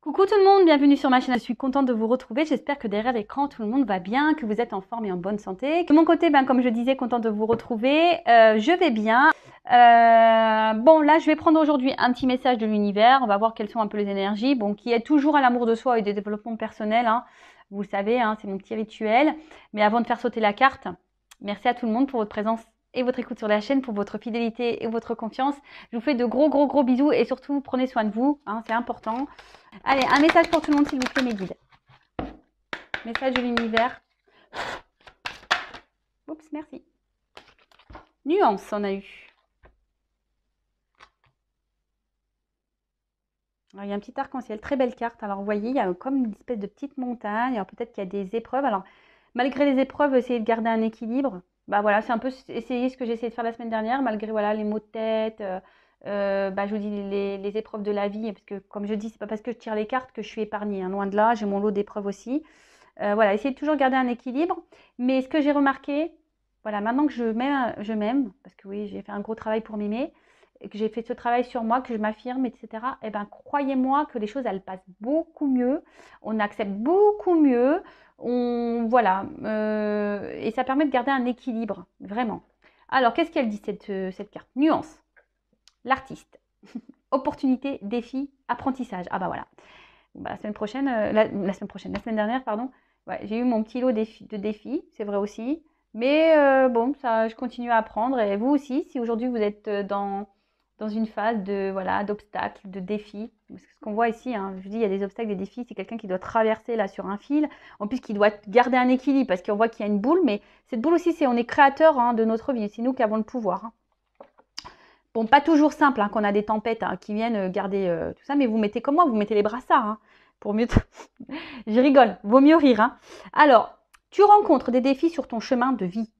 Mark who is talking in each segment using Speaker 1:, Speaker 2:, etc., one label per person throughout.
Speaker 1: Coucou tout le monde, bienvenue sur ma chaîne, je suis contente de vous retrouver, j'espère que derrière l'écran tout le monde va bien, que vous êtes en forme et en bonne santé. De mon côté, comme je disais, contente de vous retrouver, je vais bien. Bon là je vais prendre aujourd'hui un petit message de l'univers, on va voir quelles sont un peu les énergies, bon qui est toujours à l'amour de soi et des développements personnels, hein. Vous le savez, hein, c'est mon petit rituel. Mais avant de faire sauter la carte, merci à tout le monde pour votre présence et votre écoute sur la chaîne, pour votre fidélité et votre confiance. Je vous fais de gros bisous et surtout prenez soin de vous, hein, c'est important. Allez, un message pour tout le monde s'il vous plaît mes guides. Message de l'univers. Oups, merci. Nuance, on a eu. Alors, il y a un petit arc-en-ciel, très belle carte. Alors vous voyez, il y a comme une espèce de petite montagne. Alors peut-être qu'il y a des épreuves. Alors malgré les épreuves, essayez de garder un équilibre. Bah voilà, c'est un peu essayer ce que j'ai essayé de faire la semaine dernière, malgré voilà les maux de tête. Je vous dis les épreuves de la vie, parce que comme je dis, c'est pas parce que je tire les cartes que je suis épargnée, hein, loin de là, j'ai mon lot d'épreuves aussi. Voilà, essayez de toujours garder un équilibre. Mais ce que j'ai remarqué, voilà, maintenant que je m'aime, parce que oui, j'ai fait un gros travail pour m'aimer, et que j'ai fait ce travail sur moi, que je m'affirme, etc. Et ben, croyez-moi que les choses, elles passent beaucoup mieux, on accepte beaucoup mieux, voilà, et ça permet de garder un équilibre, vraiment. Alors, qu'est-ce qu'elle dit cette carte? Nuance. L'artiste. Opportunité, défi, apprentissage. Ah bah voilà. Bah, la semaine prochaine, la semaine dernière, pardon, ouais, j'ai eu mon petit lot de défis, c'est vrai aussi. Mais bon, ça, je continue à apprendre. Et vous aussi, si aujourd'hui vous êtes dans une phase de voilà d'obstacles, de défis, parce que ce qu'on voit ici, hein, je dis, il y a des obstacles, des défis, c'est quelqu'un qui doit traverser là sur un fil, en plus qui doit garder un équilibre, parce qu'on voit qu'il y a une boule, mais cette boule aussi, on est créateur, hein, de notre vie, c'est nous qui avons le pouvoir, hein. Bon, pas toujours simple, hein, qu'on a des tempêtes, hein, qui viennent garder tout ça, mais vous mettez comme moi, vous mettez les brassards, hein, pour mieux... Je rigole, vaut mieux rire, hein. Alors, tu rencontres des défis sur ton chemin de vie.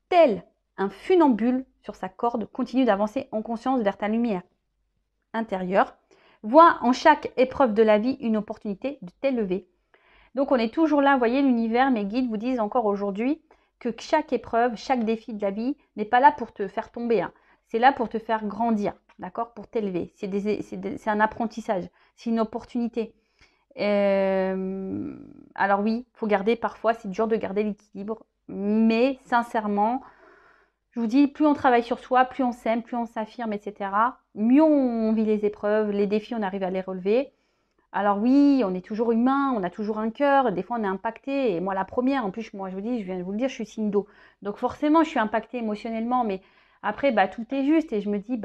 Speaker 1: Tel un funambule sur sa corde continue d'avancer en conscience vers ta lumière intérieure. Vois en chaque épreuve de la vie une opportunité de t'élever. Donc, on est toujours là, vous voyez, l'univers, mes guides vous disent encore aujourd'hui que chaque épreuve, chaque défi de la vie n'est pas là pour te faire tomber, hein. C'est là pour te faire grandir, d'accord, pour t'élever. C'est un apprentissage, c'est une opportunité. Alors oui, il faut garder parfois, c'est dur de garder l'équilibre, mais sincèrement, je vous dis, plus on travaille sur soi, plus on s'aime, plus on s'affirme, etc., mieux on vit les épreuves, les défis, on arrive à les relever. Alors oui, on est toujours humain, on a toujours un cœur, des fois on est impacté, et moi la première, en plus, moi je vous dis, je viens de vous le dire, je suis signe d'eau. Donc forcément, je suis impactée émotionnellement, mais après, tout est juste, et je me dis,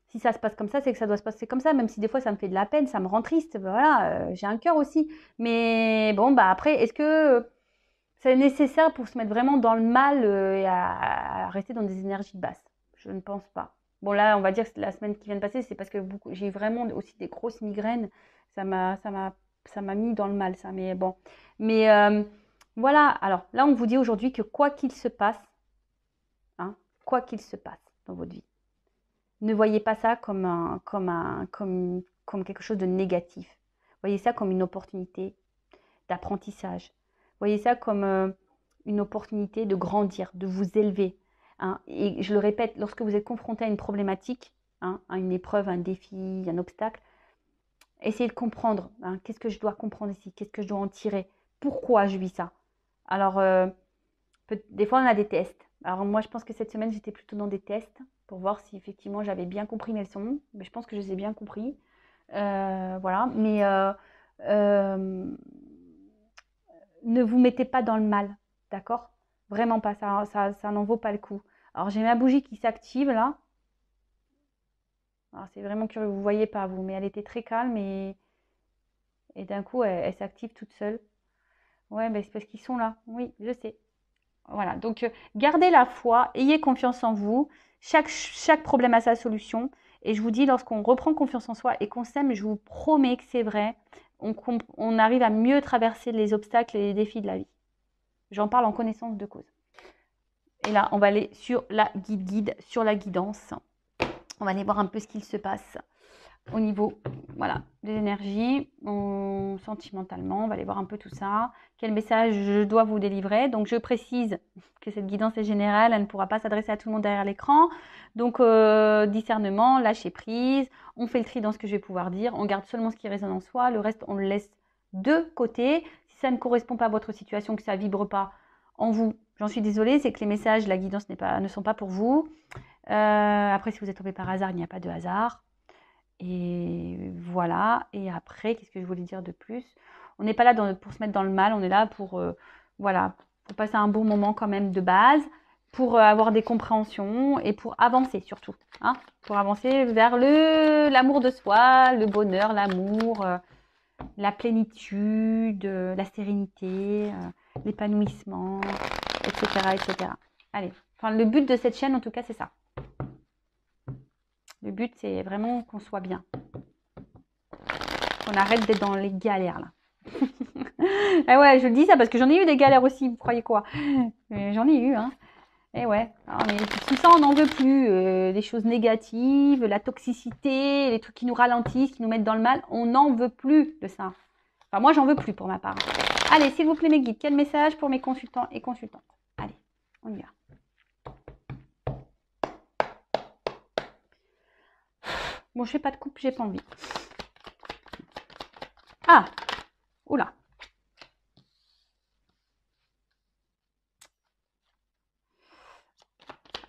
Speaker 1: si ça se passe comme ça, c'est que ça doit se passer comme ça, même si des fois ça me fait de la peine, ça me rend triste, voilà, j'ai un cœur aussi. Mais bon, après, est-ce que c'est nécessaire pour se mettre vraiment dans le mal et à rester dans des énergies basses? Je ne pense pas. Bon là, on va dire que la semaine qui vient de passer, c'est parce que j'ai vraiment aussi des grosses migraines. Ça m'a mis dans le mal, ça. Mais bon. Mais voilà. Alors là, on vous dit aujourd'hui que quoi qu'il se passe, hein, quoi qu'il se passe dans votre vie, ne voyez pas ça comme quelque chose de négatif. Voyez ça comme une opportunité d'apprentissage. Voyez ça comme une opportunité de grandir, de vous élever, hein. Et je le répète, lorsque vous êtes confronté à une problématique, hein, à une épreuve, à un défi, un obstacle, essayez de comprendre, hein, qu'est-ce que je dois comprendre ici, qu'est-ce que je dois en tirer, pourquoi je vis ça. Alors, des fois, on a des tests. Alors moi, je pense que cette semaine, j'étais plutôt dans des tests pour voir si effectivement j'avais bien compris mes leçons. Mais je pense que je les ai bien compris. Voilà. Mais ne vous mettez pas dans le mal, d'accord? Vraiment pas, ça n'en vaut pas le coup. Alors j'ai ma bougie qui s'active là. Alors c'est vraiment curieux, vous ne voyez pas vous, mais elle était très calme et d'un coup elle s'active toute seule. Ouais, c'est parce qu'ils sont là, oui, je sais. Voilà, donc gardez la foi, ayez confiance en vous. Chaque problème a sa solution. Et je vous dis, lorsqu'on reprend confiance en soi et qu'on s'aime, je vous promets que c'est vrai, on arrive à mieux traverser les obstacles et les défis de la vie. J'en parle en connaissance de cause. Et là, on va aller sur la guide, sur la guidance. On va aller voir un peu ce qu'il se passe au niveau, voilà, des énergies, sentimentalement, on va aller voir un peu tout ça. Quel message je dois vous délivrer? Donc je précise que cette guidance est générale, elle ne pourra pas s'adresser à tout le monde derrière l'écran. Donc discernement, lâcher prise, on fait le tri dans ce que je vais pouvoir dire, on garde seulement ce qui résonne en soi, le reste on le laisse de côté. Si ça ne correspond pas à votre situation, que ça ne vibre pas en vous, j'en suis désolée, c'est que les messages, la guidance ne sont pas pour vous. Après, si vous êtes tombé par hasard, il n'y a pas de hasard. Et voilà. Et après, qu'est-ce que je voulais dire de plus? On n'est pas là pour se mettre dans le mal, on est là pour, voilà, pour passer un bon moment quand même de base, pour avoir des compréhensions et pour avancer surtout. Hein, pour avancer vers l'amour de soi, le bonheur, l'amour, la plénitude, la sérénité, l'épanouissement, etc., etc. Allez, enfin, le but de cette chaîne, en tout cas, c'est ça. Le but, c'est vraiment qu'on soit bien. Qu'on arrête d'être dans les galères, là. Ah ouais, je dis ça parce que j'en ai eu des galères aussi, vous croyez quoi? J'en ai eu, hein. Et ouais, mais tout ça, on n'en veut plus. Des choses négatives, la toxicité, les trucs qui nous ralentissent, qui nous mettent dans le mal, on n'en veut plus de ça. Enfin, moi, j'en veux plus pour ma part. Allez, s'il vous plaît, mes guides, quel message pour mes consultants et consultantes? Allez, on y va. Bon, je fais pas de coupe, j'ai pas envie. Ah, oula.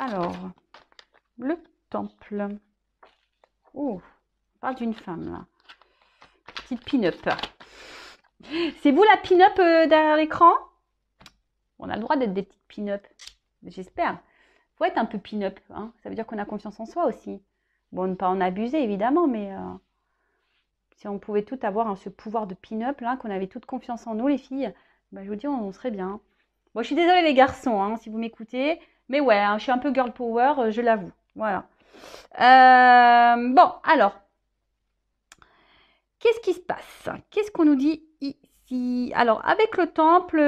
Speaker 1: Alors, le temple. Oh, on parle d'une femme, là. Petite pin-up. C'est vous la pin-up derrière l'écran? On a le droit d'être des petites pin-up. J'espère. Il faut être un peu pin-up. Hein. Ça veut dire qu'on a confiance en soi aussi. Bon, ne pas en abuser, évidemment, mais si on pouvait tout avoir ce pouvoir de pin-up, là, qu'on avait toute confiance en nous, les filles, bah, je vous dis, on serait bien. Bon, je suis désolée, les garçons, hein, si vous m'écoutez. Mais ouais, hein, je suis un peu girl power, je l'avoue. Voilà. Bon, alors. Qu'est-ce qui se passe? Qu'est-ce qu'on nous dit ici? Alors, avec le temple...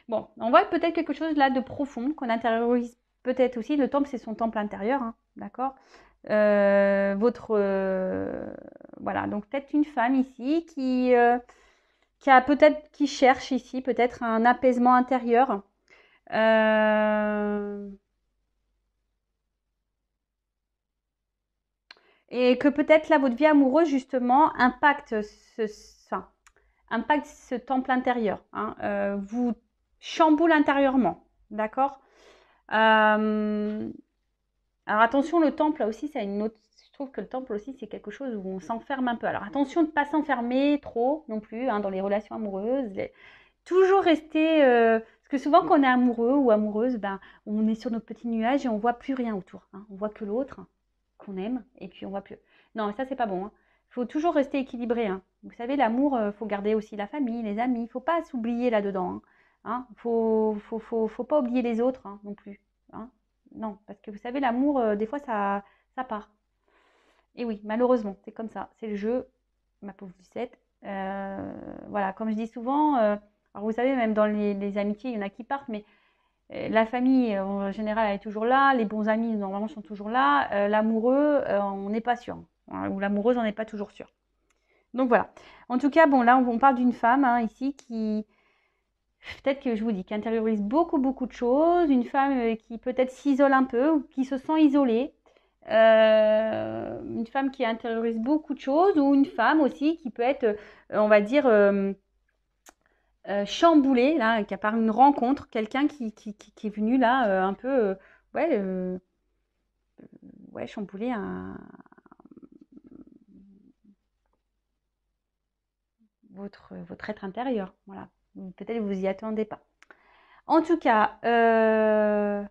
Speaker 1: Bon, on voit peut-être quelque chose là de profond qu'on intériorise peut-être aussi. Le temple, c'est son temple intérieur, hein, d'accord? Voilà, donc peut-être une femme ici qui cherche ici peut-être un apaisement intérieur. Et que peut-être là, votre vie amoureuse, justement, impacte ce temple intérieur. Hein, vous chamboule intérieurement. D'accord. Alors attention, le temple, là aussi, c'est une autre. Je trouve que le temple aussi, c'est quelque chose où on s'enferme un peu. Alors attention de ne pas s'enfermer trop non plus dans les relations amoureuses. Toujours rester. Parce que souvent, quand on est amoureux ou amoureuse, ben, on est sur notre petit nuage et on voit plus rien autour. Hein. On voit que l'autre qu'on aime et puis on voit plus. Non, ça, c'est pas bon. Hein. Faut toujours rester équilibré. Hein. Vous savez, l'amour, faut garder aussi la famille, les amis. Il faut pas s'oublier là-dedans. Hein. Faut pas oublier les autres non plus. Hein. Non, parce que vous savez, l'amour, des fois, ça part. Et oui, malheureusement, c'est comme ça. C'est le jeu, ma pauvre Lucette. Voilà, comme je dis souvent, alors vous savez, même dans les amitiés, il y en a qui partent, mais la famille, en général, elle est toujours là. Les bons amis, normalement, sont toujours là. L'amoureux, on n'est pas sûr. Hein, ou l'amoureuse, on n'est pas toujours sûr. Donc voilà. En tout cas, bon, là, on parle d'une femme ici qui, peut-être que je vous dis, qui intériorise beaucoup, beaucoup de choses. Une femme qui peut-être s'isole un peu ou qui se sent isolée. Une femme qui intériorise beaucoup de choses ou une femme aussi qui peut être, on va dire, chamboulée, là, qui a par une rencontre, quelqu'un qui est venu là un peu, ouais, ouais, chambouler votre être intérieur. Voilà. Peut-être que vous y attendez pas. En tout cas, là,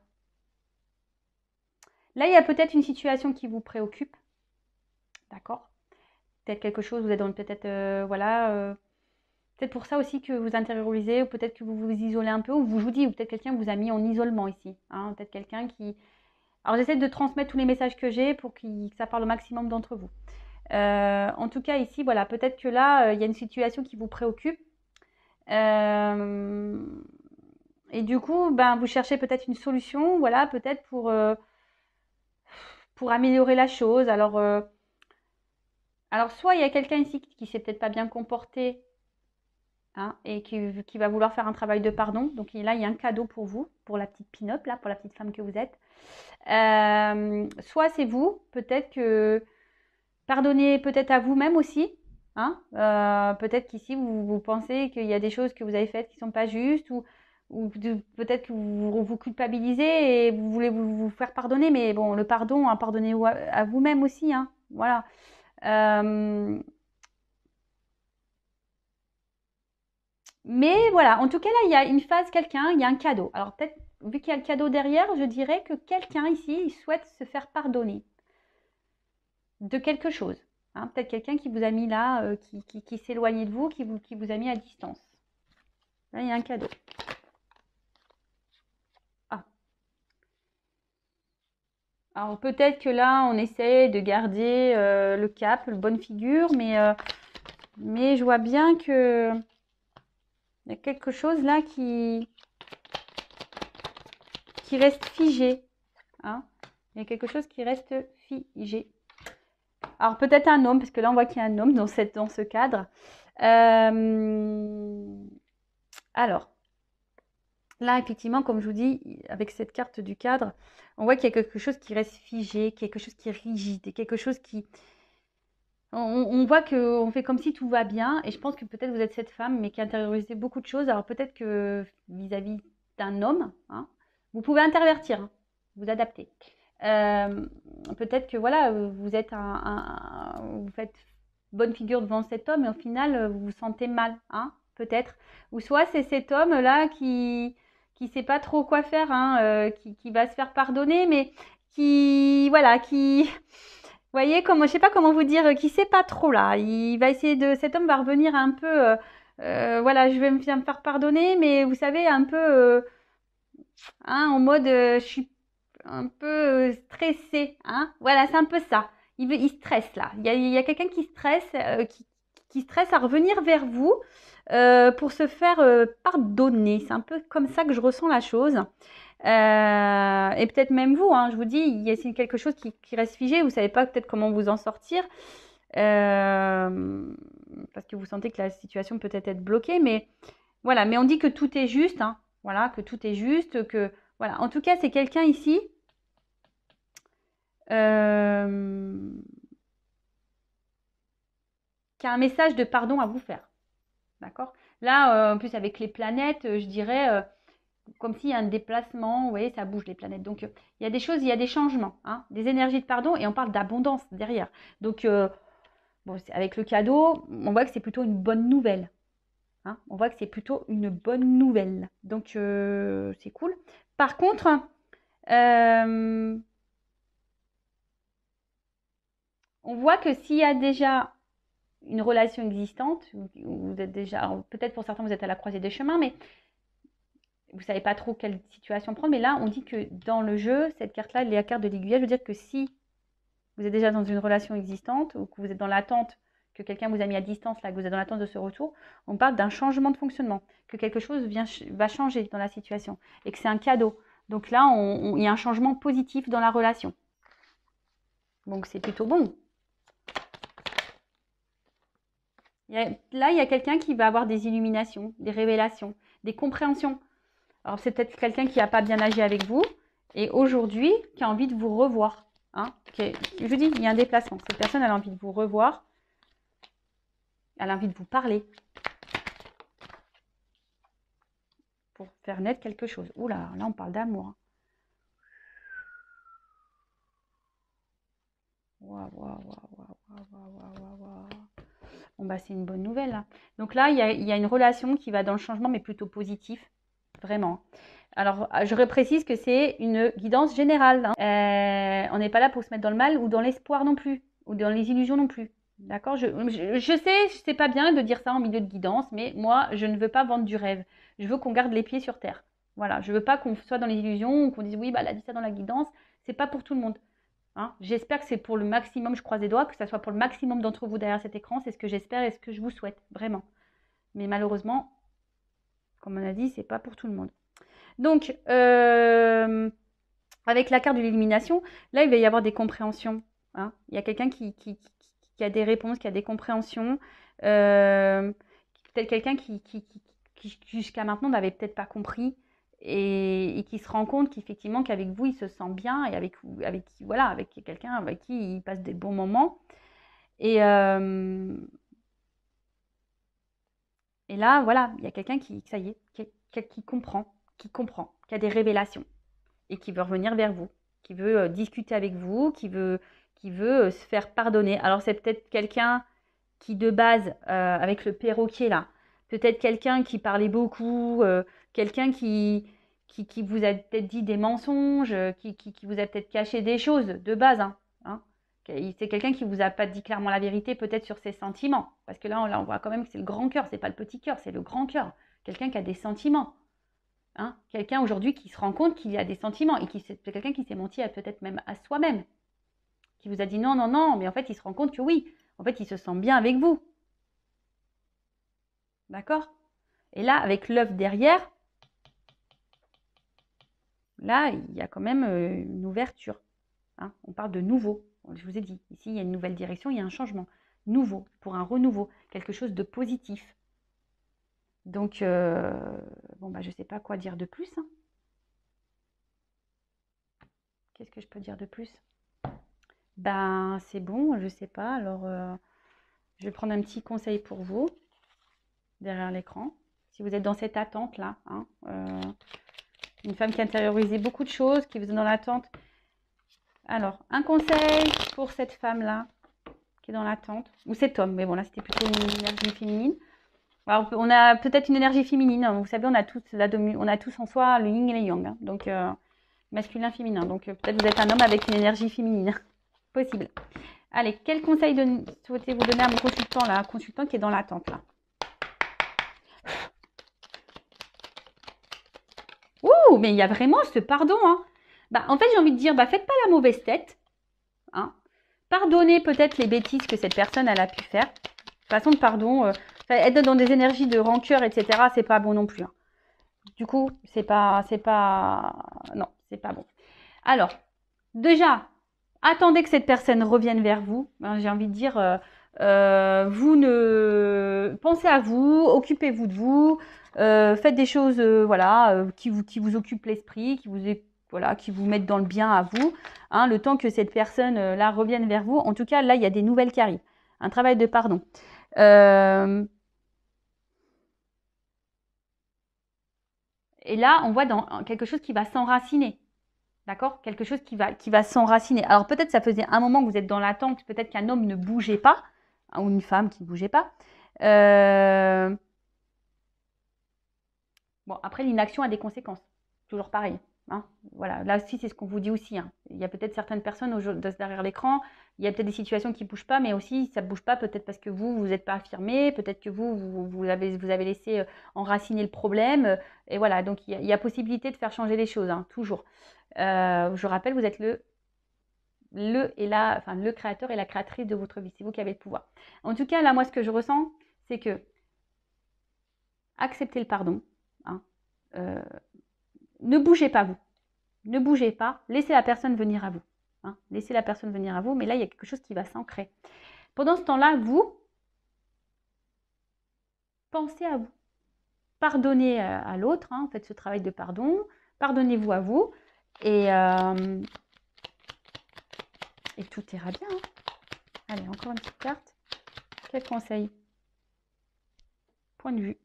Speaker 1: il y a peut-être une situation qui vous préoccupe. D'accord? Peut-être quelque chose, vous êtes dans peut-être, voilà. Peut-être pour ça aussi que vous intériorisez, ou peut-être que vous vous isolez un peu, ou je vous dis, ou peut-être quelqu'un vous a mis en isolement ici. Hein, peut-être quelqu'un qui... Alors j'essaie de transmettre tous les messages que j'ai pour que ça parle au maximum d'entre vous. En tout cas ici, voilà, peut-être que là, il y a une situation qui vous préoccupe. Et du coup, ben, vous cherchez peut-être une solution, voilà, peut-être pour améliorer la chose. Alors soit il y a quelqu'un ici qui s'est peut-être pas bien comporté, hein, et qui va vouloir faire un travail de pardon. Donc là, il y a un cadeau pour vous, pour la petite pin-up, là, pour la petite femme que vous êtes. Soit c'est vous, peut-être que pardonnez peut-être à vous-même aussi. Hein, peut-être qu'ici, vous pensez qu'il y a des choses que vous avez faites qui ne sont pas justes, ou peut-être que vous culpabilisez et vous voulez vous faire pardonner. Mais bon, le pardon, hein, pardonnez-vous à vous-même aussi. Hein, voilà. Mais voilà, en tout cas, là, il y a une phase, quelqu'un, il y a un cadeau. Alors peut-être, vu qu'il y a le cadeau derrière, je dirais que quelqu'un ici, il souhaite se faire pardonner de quelque chose. Hein, peut-être quelqu'un qui vous a mis là, qui s'est éloigné de vous, qui vous a mis à distance. Là, il y a un cadeau. Ah. Alors peut-être que là, on essaie de garder le cap, le bonne figure, mais je vois bien que il y a quelque chose là qui reste figé. Hein. Il y a quelque chose qui reste figé. Alors peut-être un homme, parce que là on voit qu'il y a un homme dans ce cadre. Alors, là effectivement, comme je vous dis, avec cette carte du cadre, on voit qu'il y a quelque chose qui reste figé, quelque chose qui est rigide, et quelque chose qui... On voit qu'on fait comme si tout va bien, et je pense que peut-être vous êtes cette femme, mais qui a intériorisé beaucoup de choses. Alors peut-être que vis-à-vis d'un homme, hein, vous pouvez intervertir, hein, vous adapter. Peut-être que voilà, vous êtes vous faites bonne figure devant cet homme et au final vous vous sentez mal, hein, peut-être. Ou soit c'est cet homme-là qui sait pas trop quoi faire, hein, qui va se faire pardonner, mais voilà, vous voyez, je sais pas comment vous dire, qui sait pas trop là. Il va essayer cet homme va revenir un peu, voilà, je vais me faire pardonner, mais vous savez, un peu, hein, en mode, je suis un peu stressée, hein. Voilà, c'est un peu ça. Il stresse là. Il y a quelqu'un qui stresse, qui stresse à revenir vers vous pour se faire pardonner. C'est un peu comme ça que je ressens la chose. Et peut-être même vous, hein, je vous dis, il y a quelque chose qui reste figé. Vous savez pas peut-être comment vous en sortir parce que vous sentez que la situation peut être bloquée. Mais voilà, mais on dit que tout est juste, hein. Voilà, que tout est juste, que voilà. En tout cas, c'est quelqu'un ici qui a un message de pardon à vous faire. D'accord. Là, en plus, avec les planètes, je dirais comme s'il y a un déplacement. Vous voyez, ça bouge les planètes. Donc, il y a des choses, il y a des changements, hein, des énergies de pardon, et on parle d'abondance derrière. Donc, bon, avec le cadeau, on voit que c'est plutôt une bonne nouvelle. Hein, on voit que c'est plutôt une bonne nouvelle. Donc, c'est cool. Par contre, on voit que s'il y a déjà une relation existante, vous êtes déjà, peut-être pour certains vous êtes à la croisée des chemins, mais vous savez pas trop quelle situation prendre. Mais là, on dit que dans le jeu, cette carte-là, la carte de l'aiguillage, veut dire que si vous êtes déjà dans une relation existante ou que vous êtes dans l'attente, que quelqu'un vous a mis à distance, là, que vous êtes dans l'attente de ce retour, on parle d'un changement de fonctionnement, que quelque chose va changer dans la situation et que c'est un cadeau. Donc là, il y a un changement positif dans la relation. Donc c'est plutôt bon. Là, il y a quelqu'un qui va avoir des illuminations, des révélations, des compréhensions. Alors, c'est peut-être quelqu'un qui n'a pas bien agi avec vous et aujourd'hui, qui a envie de vous revoir. Hein, je vous dis, il y a un déplacement. Cette personne, elle a envie de vous revoir. Elle a envie de vous parler. Pour faire naître quelque chose. Oula, là, on parle d'amour. Hein. Waouh, waouh, waouh, waouh, waouh, waouh. Bon, bah, c'est une bonne nouvelle. Hein. Donc là, il y a une relation qui va dans le changement, mais plutôt positif. Vraiment. Alors, je reprécise que c'est une guidance générale. Hein. On n'est pas là pour se mettre dans le mal ou dans l'espoir non plus, ou dans les illusions non plus. D'accord, je sais, c'est pas bien de dire ça en milieu de guidance, mais moi, je ne veux pas vendre du rêve. Je veux qu'on garde les pieds sur terre. Voilà, je veux pas qu'on soit dans les illusions, qu'on dise oui, bah, elle a dit ça dans la guidance. C'est pas pour tout le monde. Hein. J'espère que c'est pour le maximum, je croise les doigts, que ça soit pour le maximum d'entre vous derrière cet écran. C'est ce que j'espère et ce que je vous souhaite, vraiment. Mais malheureusement, comme on a dit, c'est pas pour tout le monde. Donc, Avec la carte de l'illumination, là, il va y avoir des compréhensions. Hein. Il y a quelqu'un qui a des réponses, qui a des compréhensions. Euh, Peut-être quelqu'un qui jusqu'à maintenant n'avait peut-être pas compris et qui se rend compte qu'effectivement qu'avec vous, il se sent bien et voilà, avec quelqu'un avec qui il passe des bons moments. Et, euh, et là, voilà, il y a quelqu'un ça y est, qui comprend, qui a des révélations et qui veut revenir vers vous, qui veut discuter avec vous, qui veut se faire pardonner. Alors c'est peut-être quelqu'un qui de base, avec le perroquet là, peut-être quelqu'un qui parlait beaucoup, quelqu'un qui vous a peut-être dit des mensonges, qui vous a peut-être caché des choses de base. Hein. C'est quelqu'un qui vous a pas dit clairement la vérité peut-être sur ses sentiments. Parce que là, on voit quand même que c'est le grand cœur, c'est pas le petit cœur, c'est le grand cœur. Quelqu'un qui a des sentiments. Hein. Quelqu'un aujourd'hui qui se rend compte qu'il a des sentiments et c'est quelqu'un qui s'est menti peut-être même à soi-même. Qui vous a dit non, non, non, mais en fait, il se rend compte que oui, en fait, il se sent bien avec vous. D'accord? Et là, avec l'œuf derrière, là, il y a quand même une ouverture. Hein. On parle de nouveau. Je vous ai dit, ici, il y a une nouvelle direction, il y a un changement. Nouveau, pour un renouveau, quelque chose de positif. Donc, bon, bah, je ne sais pas quoi dire de plus. Hein. Qu'est-ce que je peux dire de plus? Ben, c'est bon, je ne sais pas. Alors, je vais prendre un petit conseil pour vous, derrière l'écran. Si vous êtes dans cette attente-là, hein, une femme qui a intériorisé beaucoup de choses, qui vous est dans l'attente. Alors, un conseil pour cette femme-là, qui est dans l'attente, ou cet homme, mais bon, là, c'était plutôt une énergie féminine. Alors, on a peut-être une énergie féminine, hein. Vous savez, on a tous en soi le yin et le yang, hein. Donc, masculin, féminin. Donc, peut-être vous êtes un homme avec une énergie féminine. Possible. Allez, quel conseil souhaitez-vous donner à mon consultant, là, un consultant qui est dans l'attente, là? Ouh, mais il y a vraiment ce pardon, hein. Bah, en fait, j'ai envie de dire, bah, faites pas la mauvaise tête, hein. Pardonnez peut-être les bêtises que cette personne elle a pu faire. Façon de pardon, être dans des énergies de rancœur, etc., c'est pas bon non plus. Hein. Du coup, non, c'est pas bon. Alors, déjà, attendez que cette personne revienne vers vous. Hein, j'ai envie de dire, vous ne pensez à vous, occupez-vous de vous, faites des choses, voilà, qui vous occupent l'esprit, voilà, qui vous mettent dans le bien à vous. Hein, le temps que cette personne là revienne vers vous. En tout cas, là, il y a des nouvelles qui arrivent. Un travail de pardon. Et là, on voit dans quelque chose qui va s'enraciner. D'accord? Quelque chose qui va s'enraciner. Alors peut-être ça faisait un moment que vous êtes dans l'attente, peut-être qu'un homme ne bougeait pas, hein, ou une femme qui ne bougeait pas. Bon, après, l'inaction a des conséquences. Toujours pareil. Hein. Voilà, là aussi, c'est ce qu'on vous dit aussi. Hein. Il y a peut-être certaines personnes derrière l'écran, il y a peut-être des situations qui ne bougent pas, mais aussi, ça ne bouge pas peut-être parce que vous n'êtes pas affirmé, peut-être que vous avez laissé enraciner le problème. Et voilà, donc il y a possibilité de faire changer les choses, hein, toujours. Je rappelle, vous êtes le créateur et la créatrice de votre vie. C'est vous qui avez le pouvoir. En tout cas, là, moi, ce que je ressens, c'est que acceptez le pardon. Hein, ne bougez pas, vous. Ne bougez pas. Laissez la personne venir à vous. Hein, laissez la personne venir à vous. Mais là, il y a quelque chose qui va s'ancrer. Pendant ce temps-là, vous, pensez à vous. Pardonnez à l'autre. Hein, faites ce travail de pardon. Pardonnez-vous à vous. Et tout ira bien. Hein. Allez, encore une petite carte. Quel conseil? Point de vue.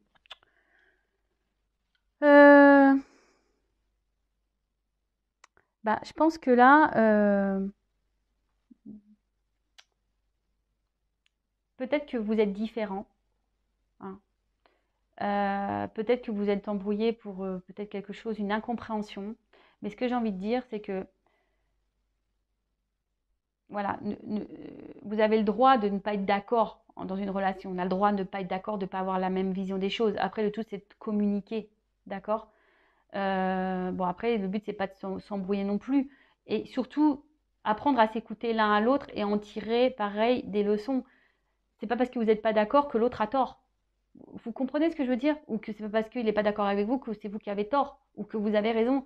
Speaker 1: Bah, je pense que là, peut-être que vous êtes différent. Hein. Peut-être que vous êtes embrouillé pour peut-être quelque chose, une incompréhension. Mais ce que j'ai envie de dire, c'est que voilà, vous avez le droit de ne pas être d'accord dans une relation. On a le droit de ne pas être d'accord, de ne pas avoir la même vision des choses. Après, le tout, c'est de communiquer. D'accord? Bon, après, le but, c'est pas de s'embrouiller non plus. Et surtout, apprendre à s'écouter l'un à l'autre et en tirer, pareil, des leçons. C'est pas parce que vous n'êtes pas d'accord que l'autre a tort. Vous comprenez ce que je veux dire? Ou que c'est pas parce qu'il n'est pas d'accord avec vous que c'est vous qui avez tort ou que vous avez raison.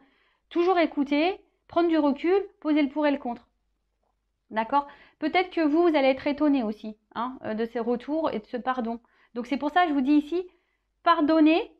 Speaker 1: Toujours écouter, Prendre du recul, poser le pour et le contre. D'accord? Peut-être que vous allez être étonné aussi hein, de ces retours et de ce pardon. Donc c'est pour ça que je vous dis ici, pardonnez.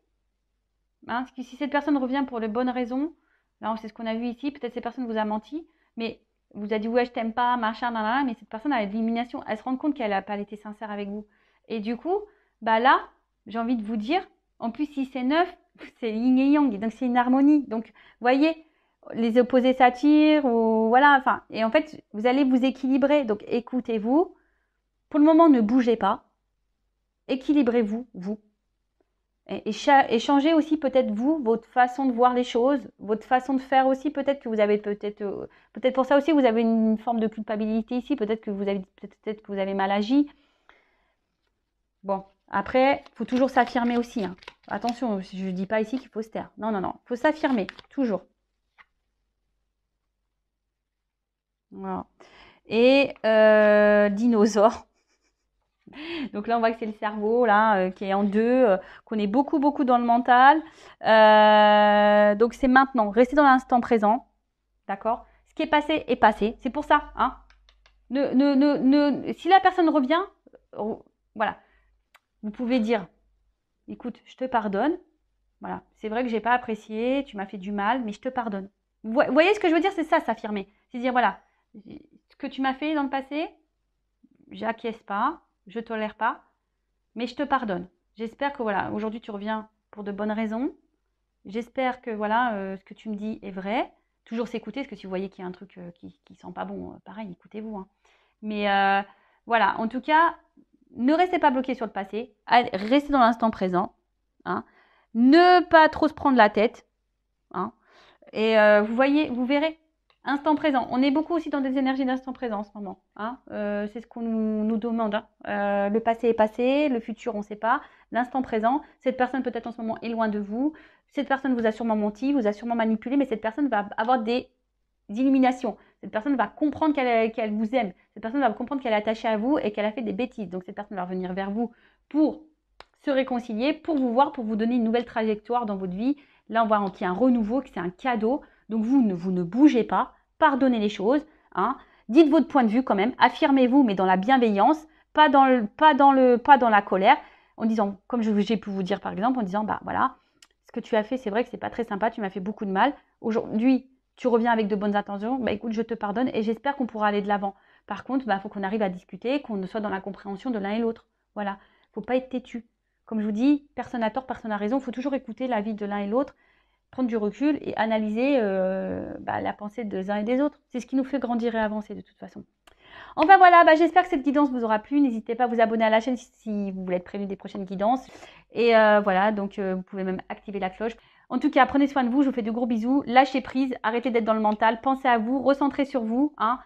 Speaker 1: Hein, parce que si cette personne revient pour de bonnes raisons, là c'est ce qu'on a vu ici, peut-être cette personne vous a menti, mais vous a dit ouais je t'aime pas, machin, nanana, mais cette personne a l'élimination, elle se rend compte qu'elle n'a pas été sincère avec vous. Et du coup, bah là, j'ai envie de vous dire, en plus si c'est neuf, c'est yin et yang, donc c'est une harmonie. Donc, voyez, les opposés s'attirent, ou voilà, enfin, et en fait, vous allez vous équilibrer. Donc, écoutez-vous. Pour le moment, ne bougez pas. Équilibrez-vous, vous. Et changez aussi peut-être vous, votre façon de voir les choses, votre façon de faire aussi. Peut-être que vous avez peut-être pour ça aussi vous avez une forme de culpabilité ici. Peut-être que vous avez peut-être que vous avez mal agi. Bon, après, il faut toujours s'affirmer aussi. Hein. Attention, je ne dis pas ici qu'il faut se taire. Non, non, non. Il faut s'affirmer, toujours. Voilà. Et dinosaure. Donc là, on voit que c'est le cerveau là qui est en deux, qu'on est beaucoup, beaucoup dans le mental. Donc c'est maintenant. Restez dans l'instant présent. D'accord? Ce qui est passé est passé. C'est pour ça. Hein? Si la personne revient, voilà. Vous pouvez dire, écoute, je te pardonne. Voilà. C'est vrai que j'ai pas apprécié, tu m'as fait du mal, mais je te pardonne. Vous voyez ce que je veux dire? C'est ça, s'affirmer. C'est dire, voilà, ce que tu m'as fait dans le passé, j'acquiesce pas, je tolère pas, mais je te pardonne. J'espère que voilà, aujourd'hui tu reviens pour de bonnes raisons. J'espère que voilà, ce que tu me dis est vrai. Toujours s'écouter, parce que si vous voyez qu'il y a un truc qui sent pas bon, pareil, écoutez-vous. Hein. Mais voilà, en tout cas, ne restez pas bloqué sur le passé. Restez dans l'instant présent. Hein. Ne pas trop se prendre la tête. Hein. Et vous voyez, vous verrez. Instant présent. On est beaucoup aussi dans des énergies d'instant présent en ce moment. Hein. C'est ce qu'on nous demande. Hein. Le passé est passé, le futur on ne sait pas. L'instant présent, cette personne peut-être en ce moment est loin de vous. Cette personne vous a sûrement menti, vous a sûrement manipulé, mais cette personne va avoir des illuminations. Cette personne va comprendre qu'elle vous aime. Cette personne va comprendre qu'elle est attachée à vous et qu'elle a fait des bêtises. Donc cette personne va revenir vers vous pour se réconcilier, pour vous voir, pour vous donner une nouvelle trajectoire dans votre vie. Là, on voit qu'il y a un renouveau, que c'est un cadeau. Donc vous ne bougez pas, pardonnez les choses. Hein. Dites votre point de vue quand même, affirmez-vous, mais dans la bienveillance, pas dans la colère, en disant, comme j'ai pu vous dire par exemple, en disant, bah voilà, ce que tu as fait, c'est vrai que c'est pas très sympa, tu m'as fait beaucoup de mal. Aujourd'hui, tu reviens avec de bonnes intentions, bah écoute, je te pardonne et j'espère qu'on pourra aller de l'avant. Par contre, bah, faut qu'on arrive à discuter, qu'on soit dans la compréhension de l'un et l'autre. Voilà, faut pas être têtu. Comme je vous dis, personne n'a tort, personne n'a raison, il faut toujours écouter l'avis de l'un et l'autre, prendre du recul et analyser la pensée des uns et des autres. C'est ce qui nous fait grandir et avancer de toute façon. Enfin voilà, j'espère que cette guidance vous aura plu. N'hésitez pas à vous abonner à la chaîne si vous voulez être prévenu des prochaines guidances. Et voilà, donc vous pouvez même activer la cloche. En tout cas, prenez soin de vous, je vous fais de gros bisous. Lâchez prise, arrêtez d'être dans le mental, pensez à vous, recentrez sur vous. Hein.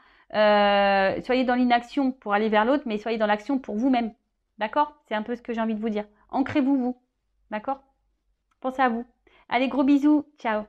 Speaker 1: Soyez dans l'inaction pour aller vers l'autre, mais soyez dans l'action pour vous-même. D'accord? C'est un peu ce que j'ai envie de vous dire. Ancrez-vous, vous. D'accord? Pensez à vous. Allez, gros bisous. Ciao.